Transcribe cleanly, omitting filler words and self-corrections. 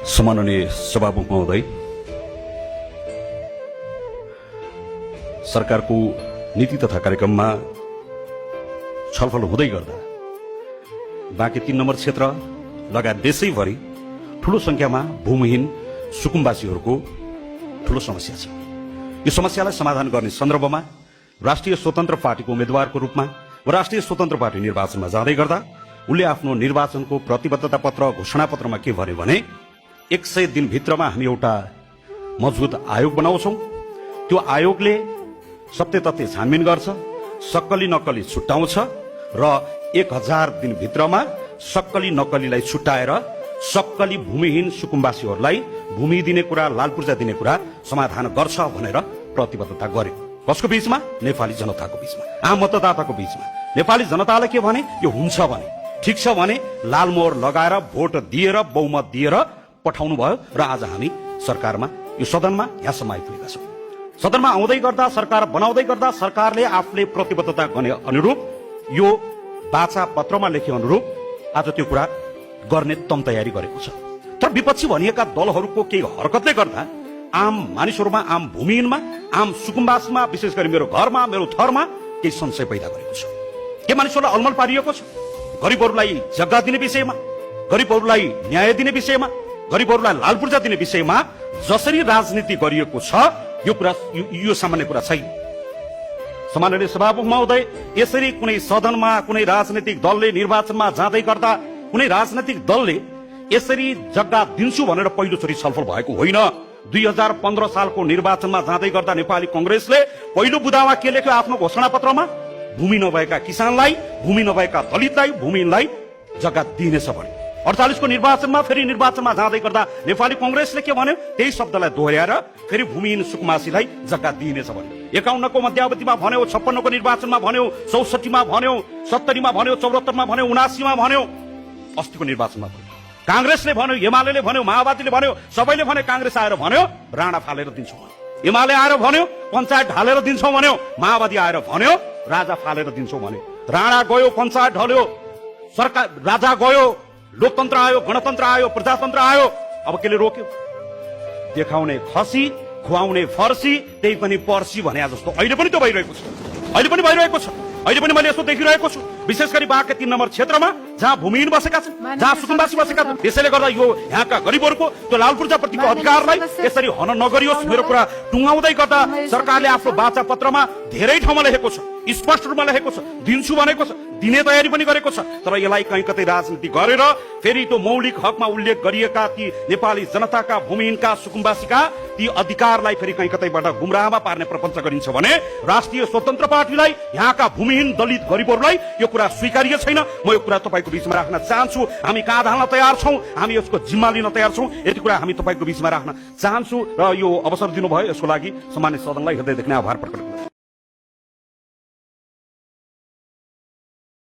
सम्माननीय सभामुख महोदय, सरकारको नीति तथा कार्यक्रममा छलफल हुँदै गर्दा बाँके 3 नम्बर क्षेत्र लगायत देशैभरि ठूलो संख्यामा भूमिहीन सुकुम्बासीहरूको ठूलो समस्या छ। यो समस्यालाई समाधान गर्ने सन्दर्भमा राष्ट्रिय स्वतन्त्र पार्टीको उम्मेद्वारको रूपमा राष्ट्रिय स्वतन्त्र पार्टी निर्वाचनमा जाँदै गर्दा उनले आफ्नो निर्वाचनको प्रतिबद्धता पत्र घोषणा पत्रमा के भन्यो भने 100 दिनभित्रमा हामी एउटा मजबुत आयोग बनाउँछौं। त्यो आयोगले सत्य तथ्य छानबिन गर्छ, सक्कली नक्कली छुट्याउँछ र 1000 दिनभित्रमा सक्कली नक्कलीलाई छुट्याएर सक्कली भूमिहीन सुकुम्बासीहरूलाई भूमि दिने कुरा, लाल पूर्जा दिने कुरा समाधान गर्छ भनेर प्रतिबद्धता गर्यो। कसको बीचमा? नेपाली जनताको बीचमा, आम मतदाताको बीचमा। नेपाली जनताले के भने, यो हुन्छ भने ठीक छ भने लाल मोहर लगाएर भोट दिएर बहुमत दिएर पठाउनु भयो र आज हामी सरकारमा यो सदनमा यहाँसम्म आइपुगेका छौं। सदनमा आउँदै गर्दा, सरकार बनाउँदै गर्दा सरकारले आफूले प्रतिबद्धता गर्ने अनुरूप यो वाचा पत्रमा लेखे अनुरूप आज त्यो कुरा गर्ने तम तयारी गरेको छ। तर विपक्षी भनिएका दलहरूको केही हरकतले गर्दा आम मानिसहरूमा, आम भूमिहीनमा, आम सुकुम्बासमा, विशेष गरी मेरो घरमा, मेरो थरमा केही संशय पैदा गरेको छ। के मानिसहरूलाई अलमल पारिएको छ? गरिबहरूलाई जग्गा दिने विषयमा, गरिबहरूलाई न्याय दिने विषयमा, गरिबहरूलाई लाल पूर्जा दिने विषयमा जसरी राजनीति गरिएको छ यो सामान्य कुरा छैन। सम्माननीय सभामुख महोदय, यसरी कुनै सदनमा कुनै राजनीतिक दलले निर्वाचनमा जाँदै गर्दा कुनै राजनीतिक दलले यसरी जग्गा दिन्छु भनेर पहिलोचोटि छलफल भएको होइन। 2015 सालको निर्वाचनमा जाँदै गर्दा नेपाली कांग्रेसले पहिलो बुदामा के लेख्यो आफ्नो घोषणा पत्रमा? भूमि नभएका किसानलाई, भूमि नभएका दलितलाई, भूमिहीनलाई जग्गा दिनेछ भने। 48 को निर्वाचनमा फेरि निर्वाचनमा जाँदै गर्दा नेपाली कांग्रेसले के भन्यो? त्यही शब्दलाई दोहोर्याएर फेरि भूमिहीन सुकुम्बासीलाई जग्गा दिइनेछ भन्यो। 51 को मध्यावधिमा भन्यो, 56 को निर्वाचनमा भन्यो, 64 मा भन्यो, 70 मा भन्यो, 74 मा भन्यो, 79 मा भन्यो, अस्तिको निर्वाचनमा भन्यो। कांग्रेसले भन्यो, एमाले भन्यो, माओवादीले भन्यो, सबैले भने, कांग्रेस आएर भन्यो राणा फालेर दिन्छौं भन्यो, एमाले आएर भन्यो पञ्चायत ढालेर दिन्छौं भन्यो, माओवादी आएर भन्यो राजा फालेर दिन्छौं भन्यो। राणा गयो, पञ्चायत ढल्यो, सरकार राजा गयो, लोकतन्त्र आयो, गणतन्त्र आयो, प्रजातन्त्र आयो। अब केले रोक्यो? देखाउने खसी, खुवाउने फर्सी, त्यही पनि पर्सी भने जस्तो अहिले पनि त्यो भइरहेको छ। अहिले पनि भइरहेको छ। अहिले पनि मैले यसो देखिरहेको छु, विशेष गरी बाँके 3 नम्बर क्षेत्रमा जहाँ भूमिहीन बसेका छन्, जहाँ सुकुम्बासी बसेका छन्। त्यसैले गर्दा यो यहाँका गरिबहरूको त्यो लाल पूर्जा प्रतिको अधिकारलाई यसरी हन नगरियोस्। मेरो कुरा टुङ्गाउँदै गर्दा सरकारले आफ्नो वाचा पत्रमा धेरै ठाउँमा लेखेको छ, स्पष्ट रूपमा लेखेको छ, दिन्छु भनेको छ, दिने तयारी पनि गरेको छ। तर यसलाई कहीँ कतै राजनीति गरेर फेरि त्यो मौलिक हकमा उल्लेख गरिएका ती नेपाली जनताका, भूमिहीनका, सुकुम्बासीका ती अधिकारलाई फेरि कहीँ कतैबाट गुमराहमा पार्ने प्रपञ्च गरिन्छ भने राष्ट्रिय स्वतन्त्र पार्टीलाई, यहाँका भूमिहीन, दलित, गरिबहरूलाई यो कुरा स्वीकार्य छैन। म यो कुरा तपाईको बीचमा राख्न चाहन्छु। हामी काँध हाल्न तयार छौं, हामी यसको जिम्मा लिन तयार छौं। यति कुरा हामी तपाईको बीचमा राख्न चाहन्छु र यो अवसर दिनुभयो यसको लागि सम्मानित सदनलाई हृदयदेखि आभार प्रकट गर्छु।